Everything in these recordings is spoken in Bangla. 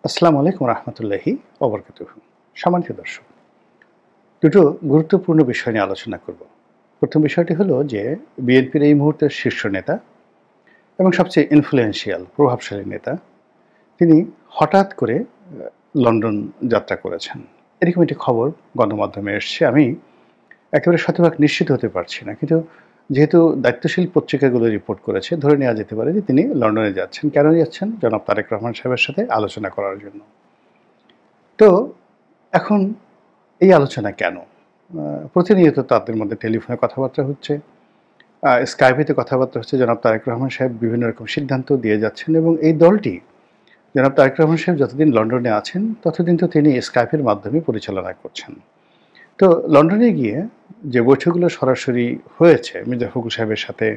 আসসালামু আলাইকুম রহমতুল্লাহি ওবরকাতুহু। সম্মানিত দর্শক, দুটো গুরুত্বপূর্ণ বিষয় নিয়ে আলোচনা করব। প্রথম বিষয়টি হলো যে বিএনপির এই মুহূর্তের শীর্ষ নেতা এবং সবচেয়ে ইনফ্লুয়েন্সিয়াল প্রভাবশালী নেতা তিনি হঠাৎ করে লন্ডন যাত্রা করেছেন। এরকম একটি খবর গণমাধ্যমে এসছে। আমি একেবারে শতভাগ নিশ্চিত হতে পারছি না। কিন্তু যেহেতু দায়িত্বশীল পত্রিকাগুলো রিপোর্ট করেছে, ধরে নেওয়া যেতে পারে যে তিনি লন্ডনে যাচ্ছেন। কেন যাচ্ছেন? জনাব তারেক রহমান সাহেবের সাথে আলোচনা করার জন্য। তো এখন এই আলোচনা কেন? প্রতিনিয়ত তাদের মধ্যে টেলিফোনে কথাবার্তা হচ্ছে, স্কাইপেতে কথাবার্তা হচ্ছে। জনাব তারেক রহমান সাহেব বিভিন্ন রকম সিদ্ধান্ত দিয়ে যাচ্ছেন এবং এই দলটি জনাব তারেক রহমান সাহেব যতদিন লন্ডনে আছেন, ততদিন তো তিনি স্কাইপের মাধ্যমে পরিচালনা করছেন। তো লন্ডনে গিয়ে যে বৈঠকগুলো সরাসরি হয়েছে মির্জা ফখরুল সাহেবের সাথে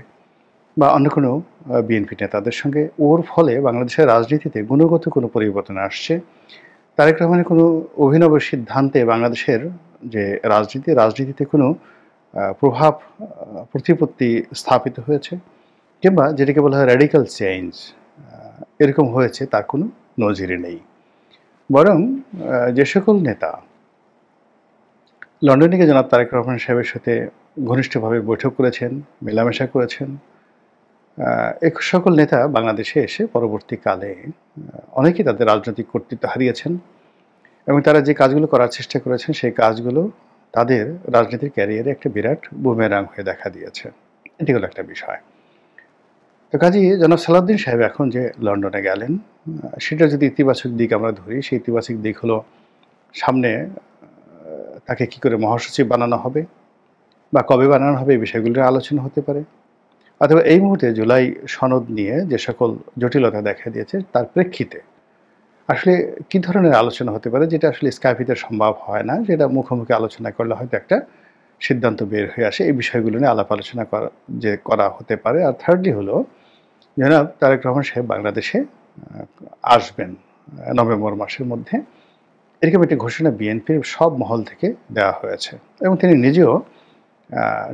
বা অন্য কোনো বিএনপি নেতাদের সঙ্গে, ওর ফলে বাংলাদেশের রাজনীতিতে গুণগত কোনো পরিবর্তন আসছে। তারেক রহমানের কোনো অভিনব সিদ্ধান্তে বাংলাদেশের যে রাজনীতিতে কোনো প্রভাব প্রতিপত্তি স্থাপিত হয়েছে কিংবা যেটাকে বলা হয় র্যাডিক্যাল চেঞ্জ এরকম হয়েছে তার কোনো নজির নেই। বরং যে সকল নেতা লন্ডনে গিয়ে জনাব তারেক রহমান সাহেবের সাথে ঘনিষ্ঠভাবে বৈঠক করেছেন, মেলামেশা করেছেন, এ সকল নেতা বাংলাদেশে এসে পরবর্তীকালে অনেকেই তাদের রাজনৈতিক কর্তৃত্ব হারিয়েছেন এবং তারা যে কাজগুলো করার চেষ্টা করেছেন সেই কাজগুলো তাদের রাজনীতির ক্যারিয়ারে একটা বিরাট বুমেরাং হয়ে দেখা দিয়েছে। এটি হলো একটা বিষয়। তো কাজেই জনাব সালাউদ্দিন সাহেব এখন যে লন্ডনে গেলেন, সেটা যদি ইতিবাচক দিক আমরা ধরি, সেই ইতিবাচক দিক হলো সামনে তাকে কি করে মহাসচিব বানানো হবে বা কবে বানানো হবে এই বিষয়গুলো নিয়ে আলোচনা হতে পারে। অথবা এই মুহূর্তে জুলাই সনদ নিয়ে যে সকল জটিলতা দেখা দিয়েছে তার প্রেক্ষিতে আসলে কি ধরনের আলোচনা হতে পারে, যেটা আসলে স্কাইপিতে সম্ভব হয় না, যেটা মুখোমুখি আলোচনা করলে হয়তো একটা সিদ্ধান্ত বের হয়ে আসে। এই বিষয়গুলো নিয়ে আলাপ আলোচনা করা হতে পারে। আর থার্ডলি হলো জনাব তারেক রহমান সাহেব বাংলাদেশে আসবেন নভেম্বর মাসের মধ্যে। এরকম একটি ঘোষণা বিএনপির সব মহল থেকে দেওয়া হয়েছে এবং তিনি নিজেও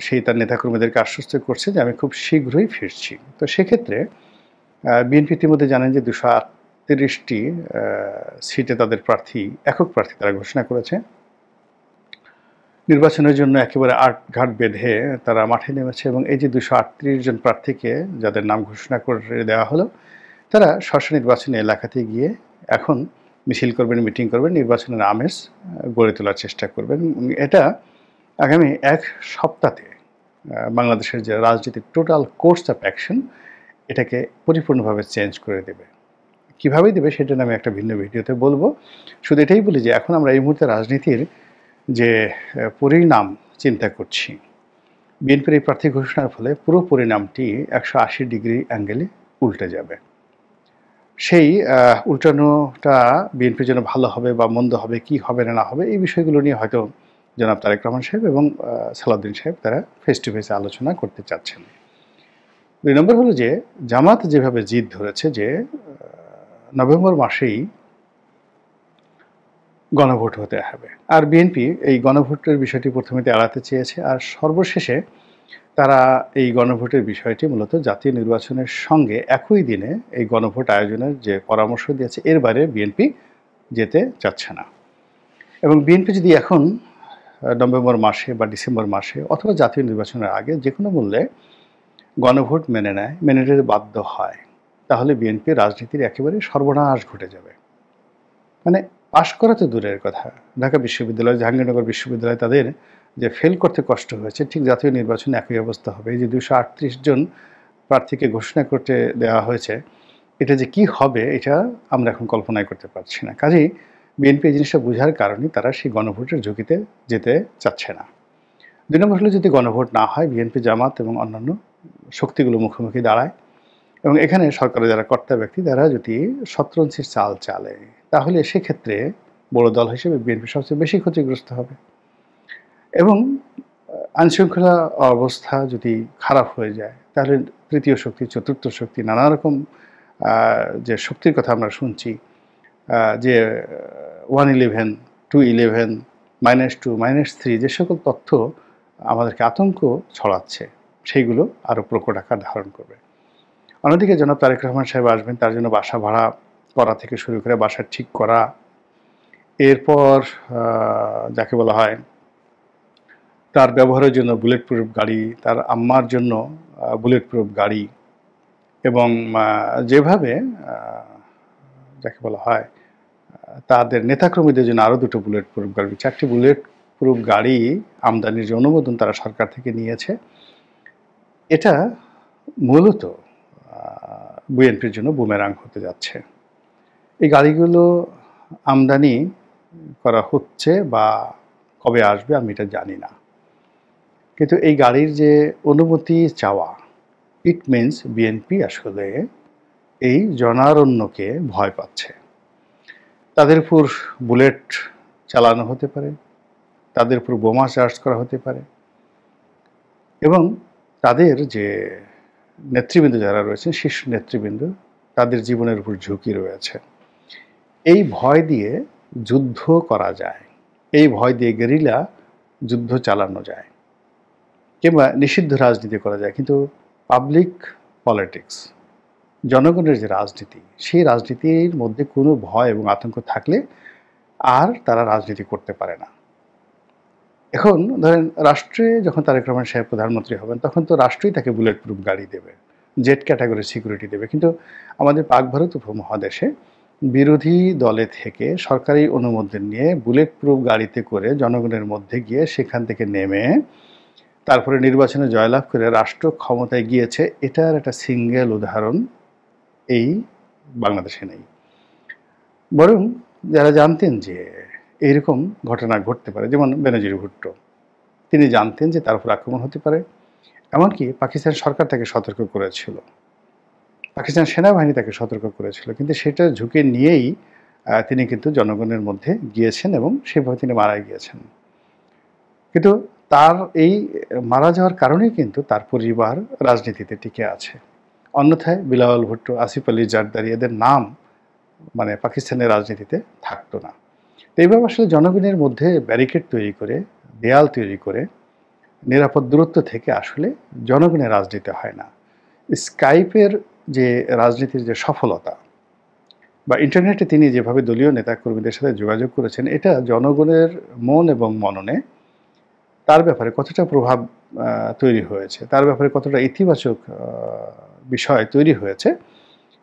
সেই তার নেতাকর্মীদেরকে আশ্বস্ত করছে যে আমি খুব শীঘ্রই ফিরছি। তো সেক্ষেত্রে বিএনপি ইতিমধ্যে জানেন যে 238টি সিটে তাদের একক প্রার্থী তারা ঘোষণা করেছে। নির্বাচনের জন্য একেবারে আটঘাট বেঁধে তারা মাঠে নেমেছে এবং এই যে 238 জন প্রার্থীকে যাদের নাম ঘোষণা করে দেওয়া হলো, তারা স্ব নির্বাচনী এলাকাতে গিয়ে এখন মিছিল করবেন, মিটিং করবেন, নির্বাচনের আমেজ গড়ে তোলার চেষ্টা করবেন। এটা আগামী এক সপ্তাহে বাংলাদেশের যে রাজনীতির টোটাল কোর্স অফ অ্যাকশন এটাকে পরিপূর্ণভাবে চেঞ্জ করে দেবে। কীভাবে দেবে সেটা আমি একটা ভিন্ন ভিডিওতে বলবো। শুধু এটাই বলি যে এখন আমরা এই মুহূর্তে রাজনীতির যে পরিণাম চিন্তা করছি, বিএনপির এই প্রার্থী ঘোষণার ফলে পুরো পরিণামটি 180 ডিগ্রি অ্যাঙ্গেলে উল্টে যাবে। সেই উল্টানোটা বিএনপির জন্য ভালো হবে বা মন্দ হবে, কি হবে না হবে, এই বিষয়গুলো নিয়ে হয়তো জনাব তারেক রহমান সাহেব এবং সালাউদ্দিন সাহেব তারা ফেস টু ফেস আলোচনা করতে চাচ্ছেন। 2 নম্বর হলো যে জামাত যেভাবে জিদ ধরেছে যে নভেম্বর মাসেই গণভোট হতে হবে, আর বিএনপি এই গণভোটের বিষয়টি প্রথমে এড়াতে চেয়েছে, আর সর্বশেষে তারা এই গণভোটের বিষয়টি মূলত জাতীয় নির্বাচনের সঙ্গে একই দিনে এই গণভোট আয়োজনের যে পরামর্শ দিয়েছে, এর বাইরে বিএনপি যেতে চাচ্ছে না। এবং বিএনপি যদি এখন নভেম্বর মাসে বা ডিসেম্বর মাসে অথবা জাতীয় নির্বাচনের আগে যে কোনো মূল্যে গণভোট মেনে নিতে বাধ্য হয়, তাহলে বিএনপি রাজনীতির একেবারে সর্বনাশ ঘটে যাবে। মানে পাশ করা তো দূরের কথা, ঢাকা বিশ্ববিদ্যালয়, জাহাঙ্গীরনগর বিশ্ববিদ্যালয় তাদের যে ফেল করতে কষ্ট হয়েছে, ঠিক জাতীয় নির্বাচনে একই অবস্থা হবে। এই যে 238 জন প্রার্থীকে ঘোষণা করতে দেওয়া হয়েছে, এটা যে কি হবে এটা আমরা এখন কল্পনাই করতে পারছি না। কাজেই বিএনপি এই জিনিসটা বোঝার কারণে তারা সেই গণভোটের ঝুঁকিতে যেতে চাচ্ছে না। 2 নম্বর হলো যদি গণভোট না হয়, বিএনপি, জামাত এবং অন্যান্য শক্তিগুলো মুখোমুখি দাঁড়ায় এবং এখানে সরকারের যারা কর্তা ব্যক্তি তারা যদি শতরঞ্চির চাল চালে, তাহলে সেক্ষেত্রে বড় দল হিসেবে বিএনপি সবচেয়ে বেশি ক্ষতিগ্রস্ত হবে এবং আইনশৃঙ্খলা অবস্থা যদি খারাপ হয়ে যায়, তাহলে তৃতীয় শক্তি, চতুর্থ শক্তি, নানা রকম যে শক্তির কথা আমরা শুনছি, যে 111, 211, -2, -3 যে সকল তথ্য আমাদেরকে আতঙ্ক ছড়াচ্ছে, সেইগুলো আরও প্রকট আকার ধারণ করবে। অন্যদিকে জনাব তারেক রহমান সাহেব আসবেন, তার জন্য বাসা ভাড়া করা থেকে শুরু করে বাসা ঠিক করা, এরপর যাকে বলা হয় তার ব্যবহারের জন্য বুলেট প্রুফ গাড়ি, তার আম্মার জন্য বুলেট প্রুফ গাড়ি, এবং যেভাবে যাকে বলা হয় তাদের নেতাকর্মীদের জন্য আরও 2টো বুলেট প্রুফ গাড়ি, 4টি বুলেট প্রুফ গাড়ি আমদানির যে অনুমোদন তারা সরকার থেকে নিয়েছে, এটা মূলত বিএনপির জন্য বুমেরাং হতে যাচ্ছে। এই গাড়িগুলো আমদানি করা হচ্ছে বা কবে আসবে আমি এটা জানি না, কিন্তু এই গাড়ির যে অনুমতি চাওয়া, ইট মিনস বিএনপি আসলে এই জনারণ্যকে ভয় পাচ্ছে। তাদের উপর বুলেট চালানো হতে পারে, তাদের উপর বোমা চার্জ করা হতে পারে, এবং তাদের যে নেতৃবৃন্দ যারা রয়েছেন, শীর্ষ নেতৃবৃন্দ, তাদের জীবনের উপর ঝুঁকি রয়েছে। এই ভয় দিয়ে যুদ্ধ করা যায়, এই ভয় দিয়ে গেরিলা যুদ্ধ চালানো যায়, কিংবা নিষিদ্ধ রাজনীতি করা যায়, কিন্তু পাবলিক পলিটিক্স, জনগণের যে রাজনীতি, সেই রাজনীতির মধ্যে কোনো ভয় এবং আতঙ্ক থাকলে আর তারা রাজনীতি করতে পারে না। এখন ধরেন রাষ্ট্রে যখন তারেক রহমান সাহেব প্রধানমন্ত্রী হবেন, তখন তো রাষ্ট্রই তাকে বুলেট প্রুফ গাড়ি দেবে, জেড ক্যাটাগরি সিকিউরিটি দেবে, কিন্তু আমাদের পাক ভারত উপমহাদেশে বিরোধী দলে থেকে সরকারি অনুমোদন নিয়ে বুলেট প্রুফ গাড়িতে করে জনগণের মধ্যে গিয়ে সেখান থেকে নেমে তারপরে নির্বাচনে জয়লাভ করে রাষ্ট্র ক্ষমতায় গিয়েছে, এটার একটা সিঙ্গেল উদাহরণ এই বাংলাদেশে নেই। বরং যারা জানতেন যে এইরকম ঘটনা ঘটতে পারে, যেমন বেনজির ভুট্টো, তিনি জানতেন যে তার উপর আক্রমণ হতে পারে, এমনকি পাকিস্তান সরকার তাকে সতর্ক করেছিল, পাকিস্তান সেনাবাহিনী তাকে সতর্ক করেছিল, কিন্তু সেটা ঝুঁকি নিয়েই তিনি কিন্তু জনগণের মধ্যে গিয়েছেন এবং সেভাবে তিনি মারা গিয়েছেন। কিন্তু তার এই মারা যাওয়ার কারণেই কিন্তু তার পরিবার রাজনীতিতে টিকে আছে, অন্যথায় বিলাওয়াল ভুট্টো, আসিফ আলী জারদারি, এদের নাম মানে পাকিস্তানের রাজনীতিতে থাকতো না। তো এইভাবে আসলে জনগণের মধ্যে ব্যারিকেড তৈরি করে, দেয়াল তৈরি করে, নিরাপদ দূরত্ব থেকে আসলে জনগণের রাজনীতি হয় না। স্কাইপের যে রাজনীতির যে সফলতা, বা ইন্টারনেটে তিনি যেভাবে দলীয় নেতাকর্মীদের সাথে যোগাযোগ করেছেন, এটা জনগণের মন এবং মননে তার ব্যাপারে কতটা প্রভাব তৈরি হয়েছে, তার ব্যাপারে কতটা ইতিবাচক বিষয় তৈরি হয়েছে,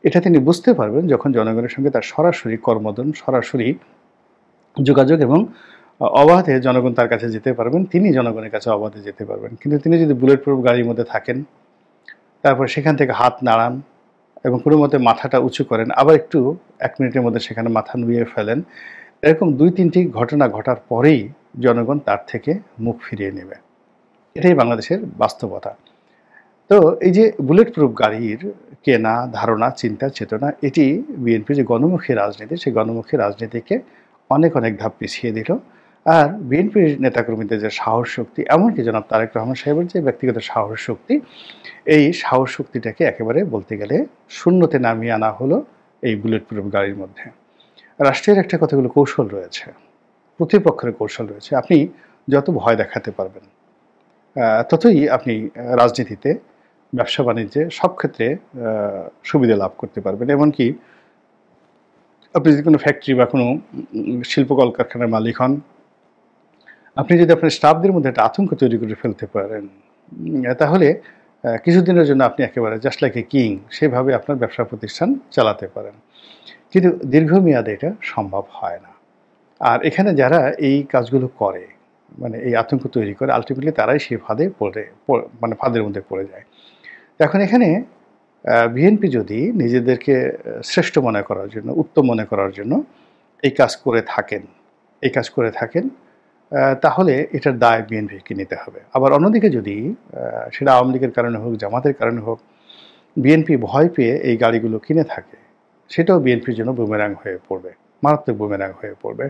এটা তিনি বুঝতে পারবেন যখন জনগণের সঙ্গে তার সরাসরি কর্মদন, সরাসরি যোগাযোগ এবং অবাধে জনগণ তার কাছে যেতে পারবেন, তিনি জনগণের কাছে অবাধে যেতে পারবেন। কিন্তু তিনি যদি বুলেট প্রুফ গাড়ির মধ্যে থাকেন, তারপর সেখান থেকে হাত নাড়ান এবং কোনো মতে মাথাটা উঁচু করেন, আবার একটু 1 মিনিটের মধ্যে সেখানে মাথা নুয়ে ফেলেন, এরকম 2-3টি ঘটনা ঘটার পরেই জনগণ তার থেকে মুখ ফিরিয়ে নেবে। এটাই বাংলাদেশের বাস্তবতা। তো এই যে বুলেট প্রুফ গাড়ির কেনা, ধারণা, চিন্তা, চেতনা, এটি বিএনপি যে গণমুখী রাজনীতি, সেই গণমুখী রাজনীতিকে অনেক ধাপ পিছিয়ে দিল। আর বিএনপির নেতাকর্মীদের যে সাহস শক্তি, এমনকি জনাব তারেক রহমান সাহেবের যে ব্যক্তিগত সাহস শক্তি, এই সাহস শক্তিটাকে একেবারে বলতে গেলে শূন্যতে নামিয়ে আনা হলো এই বুলেট প্রুফ গাড়ির মধ্যে। রাষ্ট্রের একটা কতগুলো কৌশল রয়েছে, প্রতিপক্ষের কৌশল রয়েছে। আপনি যত ভয় দেখাতে পারবেন, ততই আপনি রাজনীতিতে, ব্যবসা বাণিজ্যে, সব ক্ষেত্রে সুবিধা লাভ করতে পারবেন। এমনকি আপনি যদি কোনো ফ্যাক্টরি বা কোনো শিল্প কলকারখানার মালিক হন, আপনি যদি আপনার স্টাফদের মধ্যে একটা আতঙ্ক তৈরি করে ফেলতে পারেন, তাহলে কিছুদিনের জন্য আপনি একেবারে জাস্ট লাইক এ কিং, সেভাবে আপনার ব্যবসা প্রতিষ্ঠান চালাতে পারেন। কিন্তু দীর্ঘমেয়াদে এটা সম্ভব হয় না। আর এখানে যারা এই কাজগুলো করে, মানে এই আতঙ্ক তৈরি করে, আলটিমেটলি তারাই সেই ফাঁদে মানে ফাঁদের মধ্যে পড়ে যায়। এখন এখানে বিএনপি যদি নিজেদেরকে শ্রেষ্ঠ মনে করার জন্য, উত্তম মনে করার জন্য এই কাজ করে থাকেন, তাহলে এটার দায় বিএনপিকে নিতে হবে। আবার অন্যদিকে যদি সেটা আওয়ামী লীগের কারণে হোক, জামাতের কারণে হোক, বিএনপি ভয় পেয়ে এই গাড়িগুলো কিনে থাকে, সেটাও বিএনপির জন্য বুমেরাং হয়ে পড়বে, মারাত্মক বুমেরাং হয়ে পড়বে।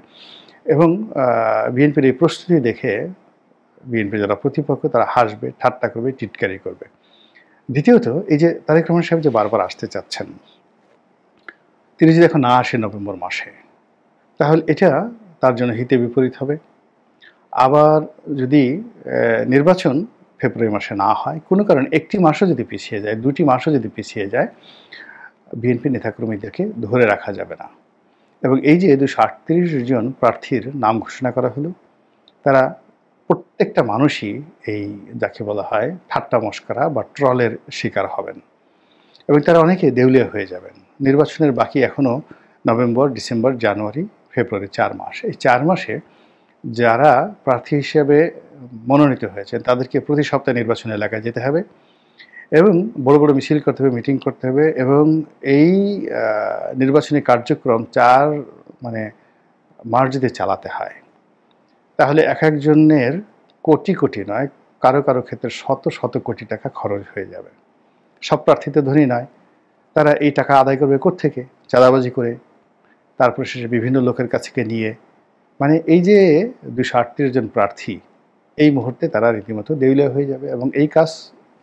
এবং বিএনপির এই প্রস্তুতি দেখে বিএনপি যারা প্রতিপক্ষ, তারা হাসবে, ঠাট্টা করবে, টিটকারি করবে। দ্বিতীয়ত, এই যে তারেক রহমান সাহেব যে বারবার আসতে চাচ্ছেন, তিনি যদি এখন না আসেন নভেম্বর মাসে, তাহলে এটা তার জন্য হিতে বিপরীত হবে। আবার যদি নির্বাচন ফেব্রুয়ারি মাসে না হয়, কোনো কারণে 1টি মাসও যদি পিছিয়ে যায়, 2টি মাসও যদি পিছিয়ে যায়, বিএনপি নেতাকর্মীদেরকে ধরে রাখা যাবে না। এবং এই যে 238 জন প্রার্থীর নাম ঘোষণা করা হলো, তারা প্রত্যেকটা মানুষই এই যাকে বলা হয় ঠাট্টা মশকরা বা ট্রলের শিকার হবেন এবং তারা অনেকে দেউলিয়া হয়ে যাবেন। নির্বাচনের বাকি এখনও নভেম্বর, ডিসেম্বর, জানুয়ারি, ফেব্রুয়ারি 4 মাস। এই 4 মাসে যারা প্রার্থী হিসেবে মনোনীত হয়েছেন তাদেরকে প্রতি সপ্তাহে নির্বাচনী এলাকায় যেতে হবে এবং বড় বড় মিছিল করতে হবে, মিটিং করতে হবে এবং এই নির্বাচনী কার্যক্রম মানে মাস যদি চালাতে হয় তাহলে এক একজনের কোটি কোটি নয়, কারো কারো ক্ষেত্রে শত শত কোটি টাকা খরচ হয়ে যাবে। সব প্রার্থী তো ধনী নয়, তারা এই টাকা আদায় করবে কোত্থেকে? চাঁদাবাজি করে, তারপর শেষে বিভিন্ন লোকের কাছ থেকে নিয়ে। মানে এই যে 238 জন প্রার্থী এই মুহূর্তে তারা রীতিমতো দেউলিয়া হয়ে যাবে এবং এই কাজ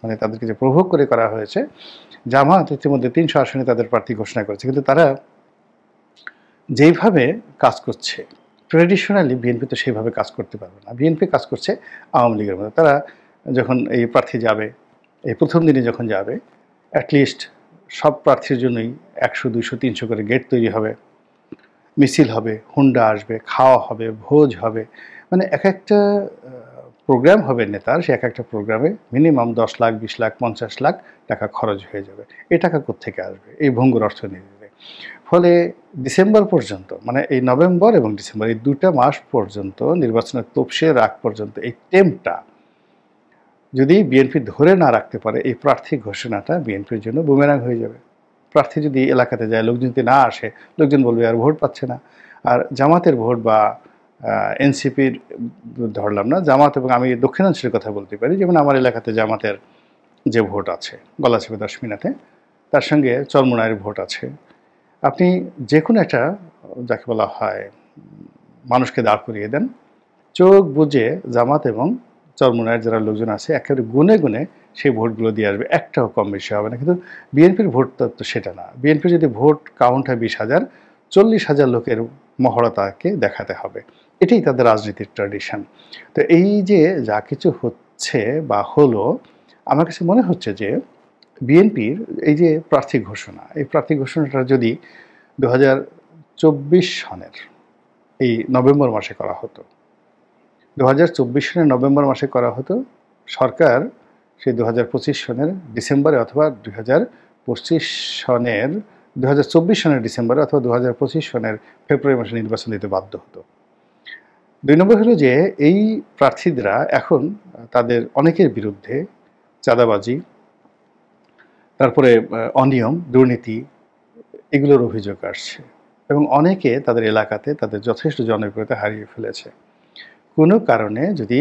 মানে তাদেরকে যে প্রভোগ করে করা হয়েছে। জামাত ইতিমধ্যে 300 আসনে তাদের প্রার্থী ঘোষণা করেছে, কিন্তু তারা যেইভাবে কাজ করছে, ট্র্যাডিশনালি বিএনপি তো সেইভাবে কাজ করতে পারবে না। বিএনপি কাজ করছে আওয়ামী লীগের মতো। তারা যখন এই প্রার্থী যাবে, এই প্রথম দিনে যখন যাবে, অ্যাটলিস্ট সব প্রার্থীর জন্যই 100, 200, 300 করে গেট তৈরি হবে, মিছিল হবে, হুন্ডা আসবে, খাওয়া হবে, ভোজ হবে। মানে এক একটা প্রোগ্রাম হবে নেতার, সে এক একটা প্রোগ্রামে মিনিমাম 10 লাখ, 20 লাখ, 50 লাখ টাকা খরচ হয়ে যাবে। এই টাকা কোত্থেকে আসবে? এই ভঙ্গুর অর্থনীতিতে। ফলে ডিসেম্বর পর্যন্ত, মানে এই নভেম্বর এবং ডিসেম্বর এই 2টা মাস পর্যন্ত, নির্বাচনের তফসিলের আগ পর্যন্ত এই টেমটা যদি বিএনপি ধরে না রাখতে পারে, এই প্রার্থী ঘোষণাটা বিএনপির জন্য বুমেরাং হয়ে যাবে। প্রার্থী যদি এলাকাতে যায়, লোকজন যদি না আসে, লোকজন বলবে আর ভোট পাচ্ছে না। আর জামাতের ভোট বা এনসিপির ধরলাম না, জামাত এবং আমি দক্ষিণাঞ্চলের কথা বলতে পারি, যেমন আমার এলাকাতে জামাতের যে ভোট আছে গলাচিপা 10 মিনাতে, তার সঙ্গে চরমোনাইয়ের ভোট আছে। আপনি যে কোনো একটা যাকে বলা হয় মানুষকে দাঁড় করিয়ে দেন, চোখ বুজে জামাত এবং চরমোনাইয়ের যারা লোকজন আছে একেবারে গুনে গুনে সেই ভোটগুলো দিয়ে আসবে, একটাও কম বেশি হবে না। কিন্তু বিএনপির ভোট তো সেটা না। বিএনপির যদি ভোট কাউন্ট হয় 20,000, 40,000 লোকের মহড়া তাকে দেখাতে হবে। এটাই তাদের রাজনীতির ট্র্যাডিশন। তো এই যে যা কিছু হচ্ছে বা হলো, আমার কাছে মনে হচ্ছে যে বিএনপির এই যে প্রার্থী ঘোষণা, এই প্রার্থী ঘোষণাটা যদি 2024 সনের এই নভেম্বর মাসে করা হতো, 2024 সনের নভেম্বর মাসে করা হতো, সরকার সেই 2025 সনের ডিসেম্বরে অথবা 2025 সনের 2024 সনের ডিসেম্বরে অথবা 2025 সনের ফেব্রুয়ারি মাসে নির্বাচন দিতে বাধ্য হতো। 2 নম্বর হলো যে এই প্রার্থীরা এখন তাদের অনেকের বিরুদ্ধে চাঁদাবাজি, তারপরে অনিয়ম, দুর্নীতি এগুলোর অভিযোগ আসছে এবং অনেকে তাদের এলাকাতে তাদের যথেষ্ট জনপ্রিয়তা হারিয়ে ফেলেছে। কোনো কারণে যদি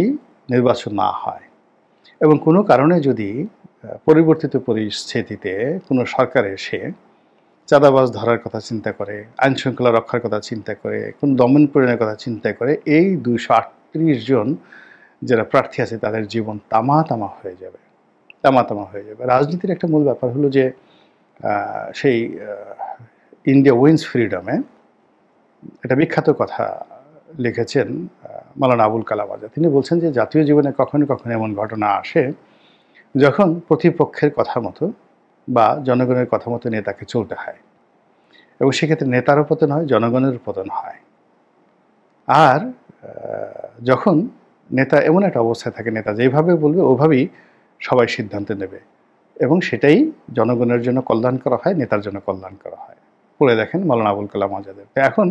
নির্বাচন না হয় এবং কোনো কারণে যদি পরিবর্তিত পরিস্থিতিতে কোনো সরকার এসে চাঁদাবাজ ধরার কথা চিন্তা করে, আইন শৃঙ্খলা রক্ষার কথা চিন্তা করে, কোনো দমন পীড়নের কথা চিন্তা করে, এই 238 জন যারা প্রার্থী আছে তাদের জীবন তামা তামা হয়ে যাবে, তামা তামা হয়ে যাবে। রাজনীতির একটা মূল ব্যাপার হলো যে সেই ইন্ডিয়া উইন্স ফ্রিডমে একটা বিখ্যাত কথা লিখেছেন মাওলানা আবুল কালাম আজাদ। তিনি বলছেন যে জাতীয় জীবনে কখনো কখনো এমন ঘটনা আসে যখন প্রতিপক্ষের কথা মতো বা জনগণের কথা মতো নেতাকে চলতে হয় এবং সেক্ষেত্রে নেতারও পতন হয়, জনগণের পতন হয়। আর যখন নেতা এমন একটা অবস্থায় থাকে, নেতা যেভাবে বলবে ওভাবেই সবাই সিদ্ধান্ত নেবে এবং সেটাই জনগণের জন্য কল্যাণ করা হয়, নেতার জন্য কল্যাণ করা হয়। পড়ে দেখেন মাওলানা আবুল কালাম আজাদের। এখন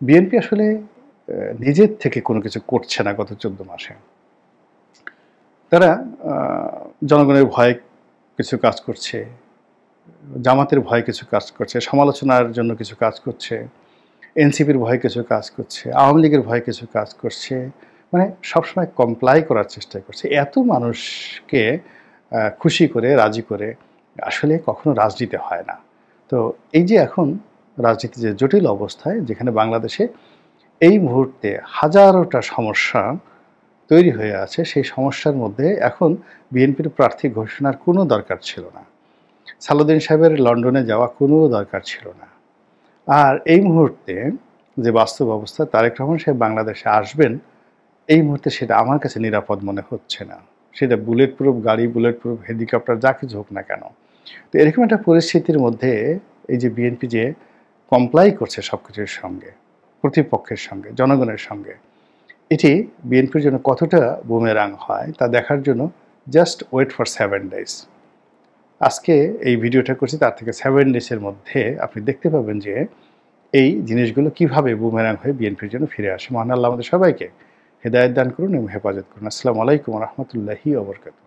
বিএনপি আসলে নিজের থেকে কোনো কিছু করছে না গত 14 মাসে। তারা জনগণের ভয়ে কিছু কাজ করছে, জামাতের ভয়ে কিছু কাজ করছে, সমালোচনার জন্য কিছু কাজ করছে, এনসিপির ভয়ে কিছু কাজ করছে, আওয়ামী লীগের ভয়ে কিছু কাজ করছে। মানে সবসময় কমপ্লাই করার চেষ্টা করছে। এত মানুষকে খুশি করে, রাজি করে আসলে কখনো রাজনীতি হয় না। তো এই যে এখন রাজনীতি যে জটিল অবস্থায়, যেখানে বাংলাদেশে এই মুহূর্তে হাজারোটা সমস্যা তৈরি হয়ে আছে, সেই সমস্যার মধ্যে এখন বিএনপির প্রার্থী ঘোষণার কোনো দরকার ছিল না। সালাউদ্দিন সাহেবের লন্ডনে যাওয়া কোনো দরকার ছিল না। আর এই মুহূর্তে যে বাস্তব অবস্থা, তারেক রহমান সাহেব বাংলাদেশে আসবেন, এই মুহূর্তে সেটা আমার কাছে নিরাপদ মনে হচ্ছে না। সেটা বুলেট প্রুফ গাড়ি, বুলেট প্রুফ হেলিকপ্টার, যা কিছু হোক না কেন। তো এরকম একটা পরিস্থিতির মধ্যে এই যে বিএনপি যে কমপ্লাই করছে সব কিছুর সঙ্গে, প্রতিপক্ষের সঙ্গে, জনগণের সঙ্গে, এটি বিএনপির জন্য কতটা বুমেরাং হয় তা দেখার জন্য জাস্ট ওয়েট ফর 7 ডেজ। আজকে এই ভিডিওটা করছি, তার থেকে 7 ডেজের মধ্যে আপনি দেখতে পাবেন যে এই জিনিসগুলো কিভাবে বুমেরাং হয়ে বিএনপির জন্য ফিরে আসে। মহান আল্লাহ আমাদের সবাইকে হেদায়েত দান করুন এবং হেফাজত করুন। আসসালামু আলাইকুম ওয়া রাহমাতুল্লাহি ওয়া বারাকাতুহু।